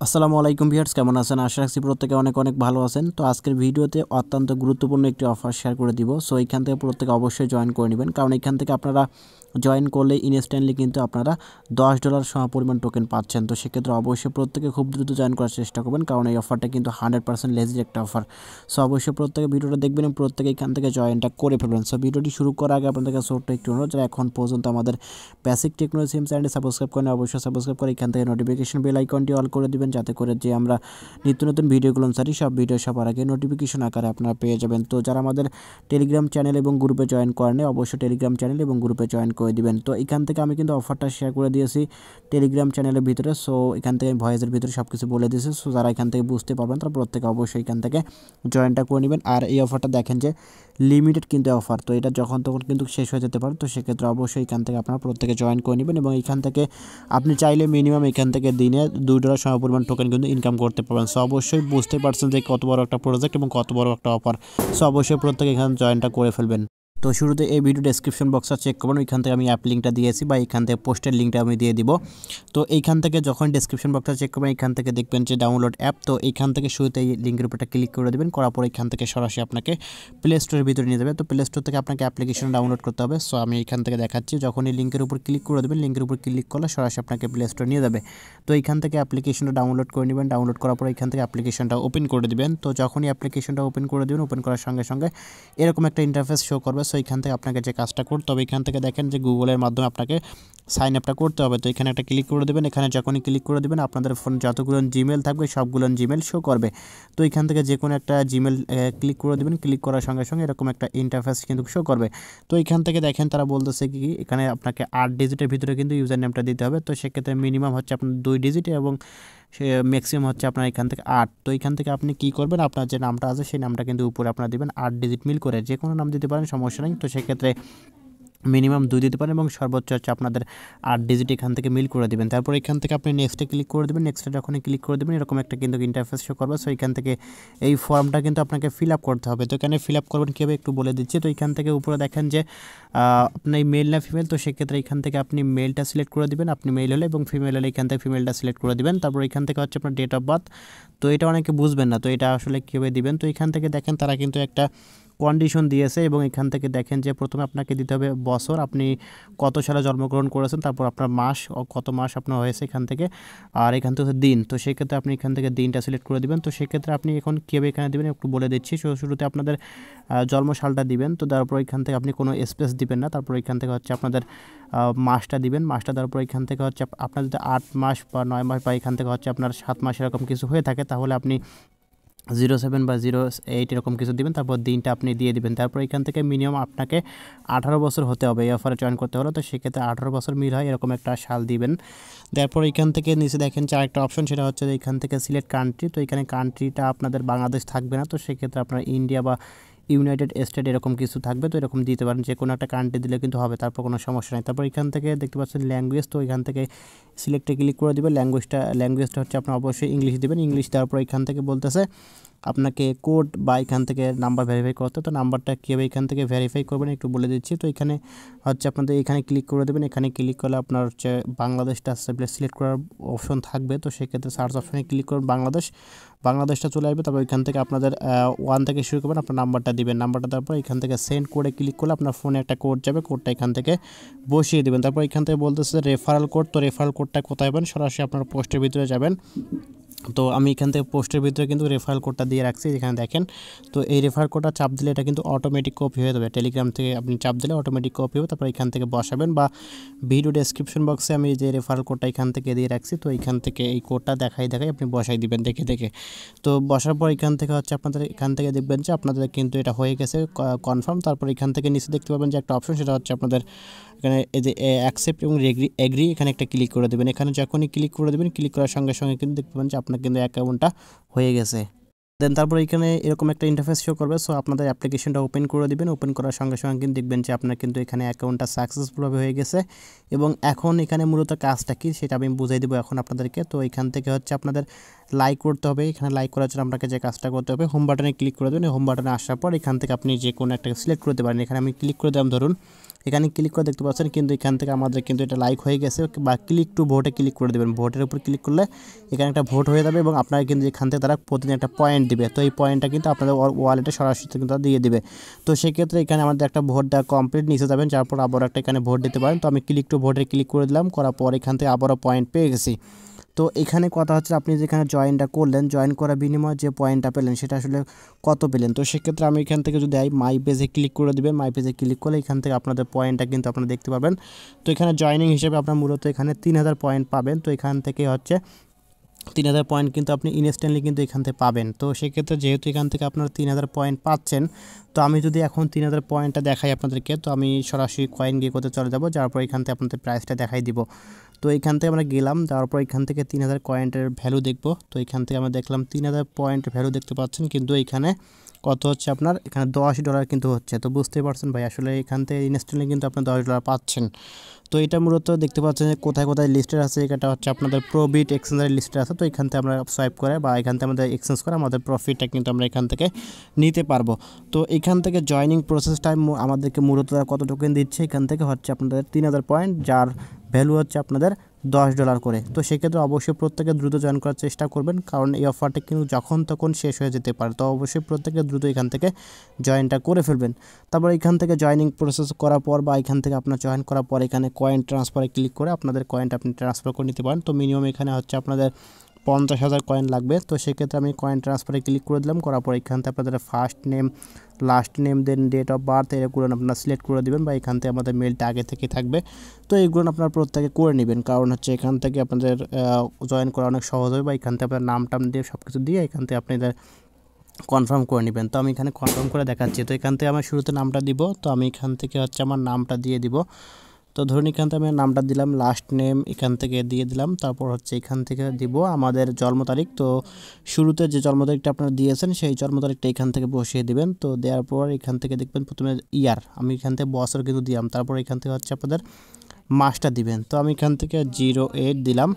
আসসালামু আলাইকুম ভিউয়ার্স, কেমন আছেন? আশা রাখছি প্রত্যেকে অনেক অনেক ভালো আছেন। তো আজকের ভিডিওতে অত্যন্ত গুরুত্বপূর্ণ একটি অফার শেয়ার করে দিব। সো এইখান থেকে প্রত্যেকে অবশ্যই জয়েন করে নেবেন, কারণ এখান থেকে আপনারা জয়েন করলে ইনস্ট্যান্টলি কিন্তু আপনারা $10 সমপরিমাণ টোকেন পাচ্ছেন। তো সেক্ষেত্রে অবশ্যই প্রত্যেকে খুব দ্রুত জয়েন করার চেষ্টা করবেন, কারণ এই অফারটা কিন্তু 100% লেজিট একটা অফার। সো অবশ্যই প্রত্যেকে ভিডিওটা দেখবেন এবং প্রত্যেকে এখান থেকে জয়েনটা করে ফেলবেন। সো ভিডিওটি শুরু করার আগে আপনাদের কাছে ছোট্ট একটু অনুরোধ, যারা এখন পর্যন্ত আমাদের বেসিক টেকনোলজি সিম চ্যানেলটি সাবস্ক্রাইব করেন অবশ্যই সাবস্ক্রাইব করে এখান থেকে নোটিফিকেশন বেল আইকনটি অল করে দিবেন, যাতে করে যে আমরা নিত্য নতুন ভিডিওগুলো ছাড়ি সব ভিডিও সবার আগে নোটিফিকেশন আকারে আপনারা পেয়ে যাবেন। তো যারা আমাদের টেলিগ্রাম চ্যানেল এবং গ্রুপে জয়েন করেন অবশ্যই টেলিগ্রাম চ্যানেল এবং গ্রুপে জয়েন করে দিবেন। তো এখান থেকে আমি কিন্তু অফারটা শেয়ার করে দিয়েছি টেলিগ্রাম চ্যানেলের ভিতরে। সো এখান থেকে ভয়েসের ভিতরে সব কিছু বলে দিয়েছি। সো যারা এখান থেকে বুঝতে পারবেন তারা প্রত্যেকে অবশ্যই এখান থেকে জয়েনটা করে নেবেন। আর এই অফারটা দেখেন যে লিমিটেড কিন্তু অফার, তো এটা যখন তখন কিন্তু শেষ হয়ে যেতে পারে। তো সেক্ষেত্রে অবশ্যই এখান থেকে আপনারা প্রত্যেকে জয়েন করে নেবেন এবং এখান থেকে আপনি চাইলে মিনিমাম এখান থেকে দিনে $2 সমপরিমাণ টোকেন কিন্তু ইনকাম করতে পারবেন। সো অবশ্যই বুঝতে পারছেন যে কত বড় একটা প্রজেক্ট এবং কত বড় একটা অফার। সো অবশ্যই প্রত্যেকে এখানে জয়েনটা করে ফেলবেন। তো শুরুতে এই ভিডিও ডেসক্রিপশন বক্সটা চেক করবেন, ওইখান থেকে আমি অ্যাপ লিঙ্কটা দিয়েছি বা এখান থেকে পোস্টের লিঙ্কটা আমি দিয়ে দিব। তো এইখান থেকে যখন ডেসক্রিপশন বক্সটা চেক করবেন এখান থেকে দেখবেন যে ডাউনলোড অ্যাপ। তো এইখান থেকে শুরুতে এই লিঙ্কের উপরটা ক্লিক করে দেবেন, করার পর এখান থেকে সরাসরি আপনাকে প্লে স্টোরের ভিতরে নিয়ে যাবে। তো প্লে স্টোর থেকে আপনাকে অ্যাপ্লিকেশন ডাউনলোড করতে হবে। সো আমি এখান থেকে দেখাচ্ছি, যখন এই লিঙ্কের উপর ক্লিক করে দেবেন, লিঙ্কের উপর ক্লিক করলে সরাসরি আপনাকে প্লে স্টোর নিয়ে যাবে। তো এইখান থেকে অ্যাপ্লিকেশনটা ডাউনলোড করে নেবেন, ডাউনলোড করার পর এখান থেকে অ্যাপ্লিকেশনটা ওপেন করে দেবেন। তো যখনই অ্যাপ্লিকেশনটা ওপেন করে দেবেন, ওপেন করার সঙ্গে সঙ্গে এরকম একটা ইন্টারফেস শো করবে। সো এখান থেকে আপনাকে যে কাজটা করতে হবে, এখান থেকে দেখেন যে গুগলের মাধ্যমে আপনাকে সাইন আপটা করতে হবে। তো এখানে একটা ক্লিক করে দেবেন, এখানে যখনই ক্লিক করে দেবেন আপনাদের ফোন যতগুলো জিমেল থাকবে সবগুলো জিমেল শো করবে। তো এখান থেকে যে কোনো একটা জিমেল ক্লিক করে দেবেন, ক্লিক করার সঙ্গে সঙ্গে এরকম একটা ইন্টারফেস কিন্তু শো করবে। তো এখান থেকে দেখেন তারা বলতেছে কি এখানে আপনাকে 8 ডিজিটের ভিতরে কিন্তু ইউজার নেমটা দিতে হবে। তো সেক্ষেত্রে মিনিমাম হচ্ছে আপনার 2 ডিজিট এবং সে ম্যাক্সিমাম হচ্ছে আপনার এখান থেকে 8। তো এখান থেকে আপনি কি করবেন, আপনার যে নামটা আছে সেই নামটা কিন্তু উপরে আপনার দিবেন 8 ডিজিট মিল করে, যে কোনো নাম দিতে পারেন, সমস্যা নেই। তো সেক্ষেত্রে মিনিমাম 2 দিতে পারেন এবং সর্বোচ্চ হচ্ছে আপনাদের 8 ডিজিট এখান থেকে মিল করে দেবেন। তারপর এখান থেকে আপনি নেক্সটে ক্লিক করে দেবেন, নেক্সটে যখনই ক্লিক করে দেবেন এরকম একটা কিন্তু ইন্টারফেস শো করবে। সো এখান থেকে এই ফর্মটা কিন্তু আপনাকে ফিল আপ করতে হবে। তো এখানে ফিল আপ করবেন কীভাবে একটু বলে দিচ্ছি। তো এখান থেকে উপরে দেখেন যে আপনি মেল না ফিমেল, তো সেক্ষেত্রে এখান থেকে আপনি মেলটা সিলেক্ট করে দেবেন, আপনি মেল হলে, এবং ফিমেল হলে এখান থেকে ফিমেলটা সিলেক্ট করে দেবেন। তারপর এখান থেকে হচ্ছে আপনার ডেট অফ বার্থ। তো এটা অনেকে বুঝবেন না, তো এটা আসলে কীভাবে দিবেন। তো এখান থেকে দেখেন তারা কিন্তু একটা কন্ডিশন দিয়েছে এবং এখান থেকে দেখেন যে প্রথমে আপনাকে দিতে হবে বছর, আপনি কত সালে জন্মগ্রহণ করেছেন, তারপর আপনার মাস ও কত মাস আপনার হয়েছে এখান থেকে, আর এখান থেকে দিন। তো সেক্ষেত্রে আপনি এখান থেকে দিনটা সিলেক্ট করে দিবেন। তো সেক্ষেত্রে আপনি এখন কীভাবে এখানে দেবেন একটু বলে দিচ্ছি। শুরুতে আপনাদের জন্মসালটা দিবেন। তো তারপর এখান থেকে আপনি কোনো স্পেস দিবেন না। তারপর এখান থেকে হচ্ছে আপনাদের মাসটা দিবেন, মাসটা দেওয়ার পর এখান থেকে হচ্ছে আপনার যদি 8 মাস বা 9 মাস বা এখান থেকে হচ্ছে আপনার 7 মাস এরকম কিছু হয়ে থাকে, তাহলে আপনি 07 বা 08 এরকম কিছু দিবেন, তারপর দিনটা আপনি দিয়ে দিবেন। তারপর এখান থেকে মিনিমাম আপনাকে 18 বছর হতে হবে এই অফারে জয়েন করতে হলে। তো সেক্ষেত্রে 18 বছর মিল হয় এরকম একটা সাল দিবেন। তারপর এখান থেকে নিচে দেখেন যে আরেকটা অপশন, সেটা হচ্ছে যে এখান থেকে সিলেক্ট কান্ট্রি। তো এখানে কান্ট্রিটা আপনাদের বাংলাদেশ থাকবে না, তো সেক্ষেত্রে আপনার ইন্ডিয়া বা ইউনাইটেড স্টেট এরকম কিছু থাকবে। তো এরকম দিতে পারেন, যে কোনো একটা কান্ট্রি দিলে কিন্তু হবে, তারপর কোনো সমস্যা নেই। তারপর এখান থেকে দেখতে পাচ্ছেন ল্যাঙ্গুয়েজ, তো এখান থেকে সিলেক্টে ক্লিক করে দেবেন। ল্যাঙ্গুয়েজটা হচ্ছে আপনার অবশ্যই ইংলিশ দিবেন, ইংলিশ দেওয়ার পর এখান থেকে বলতেছে আপনাকে কোড বা এখান থেকে নাম্বার ভেরিফাই করতে। তো নাম্বারটা কীভাবে এখান থেকে ভেরিফাই করবেন একটু বলে দিচ্ছি। তো এখানে হচ্ছে আপনাদের এখানে ক্লিক করে দেবেন, এখানে ক্লিক করলে আপনার হচ্ছে বাংলাদেশটা সিলেক্ট করার অপশন থাকবে। তো সেক্ষেত্রে সার্চ অপশনে ক্লিক করুন, বাংলাদেশটা চলে আসবে। তারপর এখান থেকে আপনাদের 1 থেকে শুরু করবেন, আপনার নাম্বারটা দিবেন, নাম্বারটা তারপর এখান থেকে সেন্ড কোডে ক্লিক করলে আপনার ফোনে একটা কোড যাবে, কোডটা এখান থেকে বসিয়ে দেবেন। তারপর এখান থেকে বলতেছে রেফারেল কোড। তো রেফারেল কোডটা কোথায় পাবেন, সরাসরি আপনার পোস্টের ভিতরে যাবেন। তো আমি এখান থেকে পোস্টের ভিতরে কিন্তু রেফারেল কোডটা দিয়ে রাখছি, এখানে দেখেন। তো এই রেফারেল কোডটা চাপ দিলে এটা কিন্তু অটোমেটিক কপি হয়ে যাবে, টেলিগ্রাম থেকে আপনি চাপ দিলে অটোমেটিক কপি হবে। তারপর এখান থেকে বসাবেন, বা ভিডিও ডেসক্রিপশন বক্সে আমি যে রেফারেল কোডটা এখান থেকে দিয়ে রাখছি, তো এখান থেকে এই কোডটা দেখাই আপনি বসাই দিবেন দেখে দেখে। তো বসার পর এখান থেকে হচ্ছে আপনাদের এখান থেকে দেখবেন যে আপনাদের কিন্তু এটা হয়ে গেছে কনফার্ম। তারপর এখান থেকে নিচে দেখতে পাবেন যে একটা অপশন, সেটা হচ্ছে আপনাদের এখানে এই যে অ্যাকসেপ্ট এবং এগ্রি, এখানে একটা ক্লিক করে দেবেন। এখানে যখনই ক্লিক করে দেবেন, ক্লিক করার সঙ্গে সঙ্গে কিন্তু দেখতে পাবেন যে আপনার কিন্তু অ্যাকাউন্টটা হয়ে গেছে। দেন তারপর এখানে এরকম একটা ইন্টারফেস শো করবে। সো আপনাদের অ্যাপ্লিকেশনটা ওপেন করে দিবেন, ওপেন করার সঙ্গে সঙ্গে কিন্তু দেখবেন যে আপনার কিন্তু এখানে অ্যাকাউন্টটা সাকসেসফুলভাবে হয়ে গেছে। এবং এখন এখানে মূলত কাজটা কি সেটা আমি বুঝাই দেবো এখন আপনাদেরকে। তো এখান থেকে হচ্ছে আপনাদের লাইক করতে হবে। এখানে লাইক করার জন্য আপনাকে যে কাজটা করতে হবে, হোম বাটনে ক্লিক করে দেবেন। হোম বাটনে আসার পর এখান থেকে আপনি যে কোনো একটা সিলেক্ট করতে পারেন। এখানে আমি ক্লিক করে দিলাম, ধরুন এখানে ক্লিক করে দেখতে পাচ্ছেন কিন্তু এখান থেকে আমাদের কিন্তু এটা লাইক হয়ে গেছে বা ক্লিক টু ভোটে ক্লিক করে দেবেন। ভোটের উপর ক্লিক করলে এখানে একটা ভোট হয়ে যাবে এবং আপনারা কিন্তু এখান থেকে তারা প্রতিদিন একটা পয়েন্ট দিবে। তো এই পয়েন্টটা কিন্তু আপনাদের ওয়ালেটে সরাসরি কিন্তু দিয়ে দিবে। তো সেক্ষেত্রে এখানে আমাদের একটা ভোট দেওয়া কমপ্লিট, নিচে যাবেন, যার পর আবার একটা এখানে ভোট দিতে পারেন। তো আমি ক্লিক টু ভোটে ক্লিক করে দিলাম, করার পর এখান থেকে আবারও পয়েন্ট পেয়ে গেছি। তো এখানে কথা হচ্ছে আপনি যেখানে জয়েনটা করলেন, জয়েন করার বিনিময়ে যে পয়েন্টটা পেলেন সেটা আসলে কত পেলেন। তো সেক্ষেত্রে আমি এখান থেকে যদি মাই পেজে ক্লিক করে দেবেন, মাই পেজে ক্লিক করলে এখান থেকে আপনাদের পয়েন্টটা কিন্তু আপনারা দেখতে পাবেন। তো এখানে জয়েনিং হিসেবে আপনার মূলত এখানে 3000 পয়েন্ট পাবেন। তো এখান থেকে হচ্ছে 3000 পয়েন্ট কিন্তু আপনি ইনস্ট্যান্টলি কিন্তু এখান থেকে পাবেন। তো সেক্ষেত্রে যেহেতু এখান থেকে আপনারা 3000 পয়েন্ট পাচ্ছেন, তো আমি যদি এখন 3000 পয়েন্টটা দেখাই আপনাদেরকে, তো আমি সরাসরি কয়েন গিয়ে করতে চলে যাব, যার পর এখান থেকে আপনাদের প্রাইসটা দেখাই দিব। তো এখান থেকে আমরা গেলাম, যাওয়ার পর এখান থেকে 3000 পয়েন্টের ভ্যালু দেখব। তো এখান থেকে আমরা দেখলাম 3000 পয়েন্টের ভ্যালু দেখতে পাচ্ছেন, কিন্তু এখানে কত হচ্ছে আপনার, এখানে $10 কিন্তু হচ্ছে। তো বুঝতেই পারছেন ভাই, আসলে এখান থেকে ইনস্ট্যান্টলি কিন্তু আপনার $10 পাচ্ছেন। তো এটা মূলত দেখতে পাচ্ছেন যে কোথায় কোথায় লিস্টেড আছে, এটা হচ্ছে আপনাদের প্রফিট এক্সচেঞ্জের লিস্টে আছে। তো এখান থেকে আমরা সোয়াইপ করে বা এখান থেকে আমাদের এক্সচেঞ্জ করে আমাদের প্রফিটটা কিন্তু আমরা এখান থেকে নিতে পারবো। তো এখান থেকে জয়নিং প্রসেস টাইম আমাদেরকে মূলত কত টোকেন দিচ্ছে, এখান থেকে হচ্ছে আপনাদের 3000 পয়েন্ট, যার ভ্যালু হচ্ছে আপনাদের $10 করে। তো সেক্ষেত্রে অবশ্যই প্রত্যেকে দ্রুত জয়েন করার চেষ্টা করবেন, কারণ এই অফারটা কিন্তু যখন তখন শেষ হয়ে যেতে পারে। তো অবশ্যই প্রত্যেকে দ্রুত এখান থেকে জয়েনটা করে ফেলবেন। তারপর এখান থেকে জয়েনিং প্রসেস করার পর বা এখান থেকে আপনার জয়েন করার পর এখানে কয়েন ট্রান্সফারে ক্লিক করে আপনাদের কয়েনটা আপনি ট্রান্সফার করে নিতে পারেন। তো মিনিমাম এখানে হচ্ছে আপনাদের 50,000 কয়েন লাগবে। তো সেক্ষেত্রে আমি কয়েন ট্রান্সফারে ক্লিক করে দিলাম, করার পর এখান থেকে আপনাদের first name, last name, then date of birth এগুলো আপনারা সিলেক্ট করে দেবেন বা এখান থেকে আমাদের মেলটা আগে থেকে থাকবে। তো এইগুলো আপনারা প্রত্যেকে করে নেবেন, কারণ হচ্ছে এখান থেকে আপনাদের জয়েন করা অনেক সহজ হবে। বা এখান থেকে আপনার নাম টাম দিয়ে সব কিছু দিয়ে এখান থেকে আপনাদের কনফার্ম করে নেবেন। তো আমি এখানে কনফার্ম করে দেখাচ্ছি। তো এখান থেকে আমার শুরুতে নামটা দিব, তো আমি এখান থেকে হচ্ছে আমার নামটা দিয়ে দিব। তো ধরুন এখান থেকে আমি নামটা দিলাম, লাস্ট নেম এখান থেকে দিয়ে দিলাম, তারপর হচ্ছে এখান থেকে দিব আমাদের জন্ম তারিখ। তো শুরুতে যে জন্ম তারিখটা আপনারা দিয়েছেন সেই জন্ম তারিখটা এখান থেকে বসিয়ে দিবেন। তো দেওয়ার পর এখান থেকে দেখবেন প্রথমে ইয়ার, আমি এখান থেকে বছর কিন্তু দিলাম, তারপর এখান থেকে হচ্ছে আপনাদের মাসটা দিবেন। তো আমি এখান থেকে 08 দিলাম,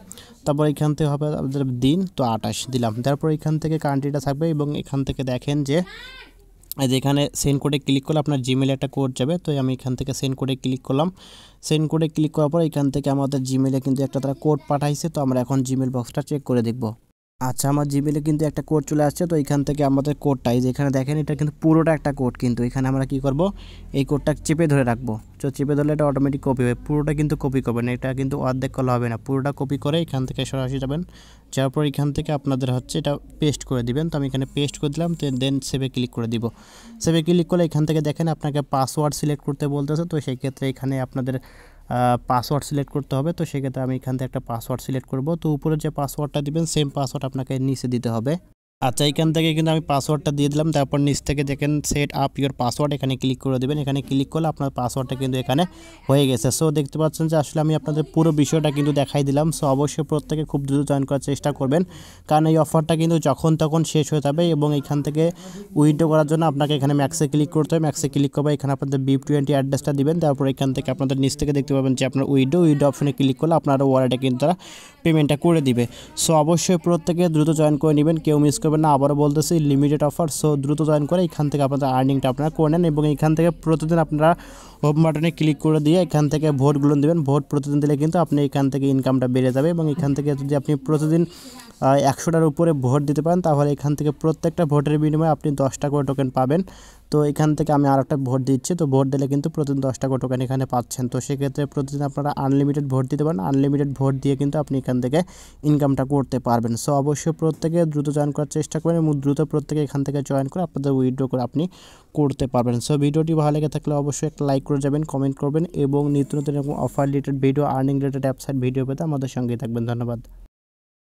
তারপর এখান থেকে হবে আপনাদের দিন, তো 28 দিলাম। তারপর এখান থেকে কান্ট্রিটা থাকবে এবং এখান থেকে দেখেন যে এখানে সেন্ড কোডে ক্লিক করলে আপনার জিমেলে একটা কোড যাবে। তো আমি এখান থেকে সেন্ড কোডে ক্লিক করলাম। সেন্ড কোডে ক্লিক করার পর এখান থেকে আমাদের জিমেলে কিন্তু একটা তারা কোড পাঠাইছে। তো আমরা এখন জিমেল বক্সটা চেক করে দেখব। আচ্ছা, আমার জিমেলে কিন্তু একটা কোড চলে আসছে। তো এখান থেকে আমাদের কোডটা এই যে এখানে দেখেন, এটা কিন্তু পুরোটা একটা কোড, কিন্তু এখানে আমরা কি করব, এই কোডটা চেপে ধরে রাখবো। তো চেপে ধরলে এটা অটোমেটিক কপি হবে, পুরোটা কিন্তু কপি করবেন, এটা কিন্তু অর্ধেক করলে হবে না, পুরোটা কপি করে এখান থেকে সরাসরি যাবেন, যাওয়ার পর এখান থেকে আপনাদের হচ্ছে এটা পেস্ট করে দিবেন। তো আমি এখানে পেস্ট করে দিলাম, দেন সেভে ক্লিক করে দিব। সেভে ক্লিক করলে এখান থেকে দেখেন আপনাকে পাসওয়ার্ড সিলেক্ট করতে বলতেছে। তো সেই ক্ষেত্রে এখানে আপনাদের পাসওয়ার্ড সিলেক্ট করতে হবে। তো সেক্ষেত্রে আমি এখান থেকে একটা পাসওয়ার্ড সিলেক্ট করব। তো উপরে যে পাসওয়ার্ডটা দিবেন সেম পাসওয়ার্ড আপনাকে নিচে দিতে হবে। আচ্ছা, এখান থেকে কিন্তু আমি পাসওয়ার্ডটা দিয়ে দিলাম, তারপর নিচ থেকে দেখেন সেট আপ ইউর পাসওয়ার্ড, এখানে ক্লিক করে দেবেন। এখানে ক্লিক করলে আপনার পাসওয়ার্ডটা কিন্তু এখানে হয়ে গেছে। সো দেখতে পাচ্ছেন যে আসলে আমি আপনাদের পুরো বিষয়টা কিন্তু দেখাই দিলাম। সো অবশ্যই প্রত্যেকে খুব দ্রুত জয়েন করার চেষ্টা করবেন, কারণ এই অফারটা কিন্তু যখন তখন শেষ হয়ে যাবে। এবং এখান থেকে উইথড্র করার জন্য আপনাকে এখানে ম্যাক্সে ক্লিক করতে হবে। ম্যাক্সে ক্লিক করবে, এখানে আপনাদের BIP20 অ্যাড্রেসটা দিবেন। তারপর এখান থেকে আপনাদের নিচ থেকে দেখতে পাবেন যে আপনার উইথড্র অপশনে ক্লিক করলে আপনার ওয়ালেটে কিন্তু তারা পেমেন্টটা করে দিবে। সো অবশ্যই প্রত্যেকে দ্রুত জয়েন করে নেবেন, কেউ মিস করবেন না। আবারও বলতেছি লিমিটেড অফার, সো দ্রুত জয়েন করে এখান থেকে আপনাদের আর্নিংটা আপনারা করে নেন। এবং এখান থেকে প্রতিদিন আপনারা হোম বাটনে ক্লিক করে দিয়ে এখান থেকে ভোটগুলো দেবেন। ভোট প্রতিদিন দিলে কিন্তু আপনি এখান থেকে ইনকামটা বেড়ে যাবে। এবং এখান থেকে যদি আপনি প্রতিদিন 100টার উপরে ভোট দিতে পারেন, তাহলে এখান থেকে প্রত্যেকটা ভোটের বিনিময়ে আপনি 10 টাকা করে টোকেন পাবেন। তো এখান থেকে আমি আর একটা ভোট দিচ্ছি, তো ভোট দিলে কিন্তু প্রতিদিন 10 টাকা টোকেন এখানে পাচ্ছেন। তো সেক্ষেত্রে প্রতিদিন আপনারা আনলিমিটেড ভোট দিতে পারেন, আনলিমিটেড ভোট দিয়ে কিন্তু আপনি এখান থেকে ইনকামটা করতে পারবেন। সো অবশ্যই প্রত্যেকে দ্রুত জয়েন করার চেষ্টা করেন এবং দ্রুত প্রত্যেকে এখান থেকে জয়েন করে আপনাদের উইথড্র করে আপনি করতে পারবেন। সো ভিডিওটি ভালো লেগে থাকলে অবশ্যই একটা লাইক করে যাবেন, কমেন্ট করবেন এবং নিত্য নতুন এবং offer related video, earning related অ্যাপসাইট video পেতে আমাদের সঙ্গেই থাকবেন। ধন্যবাদ।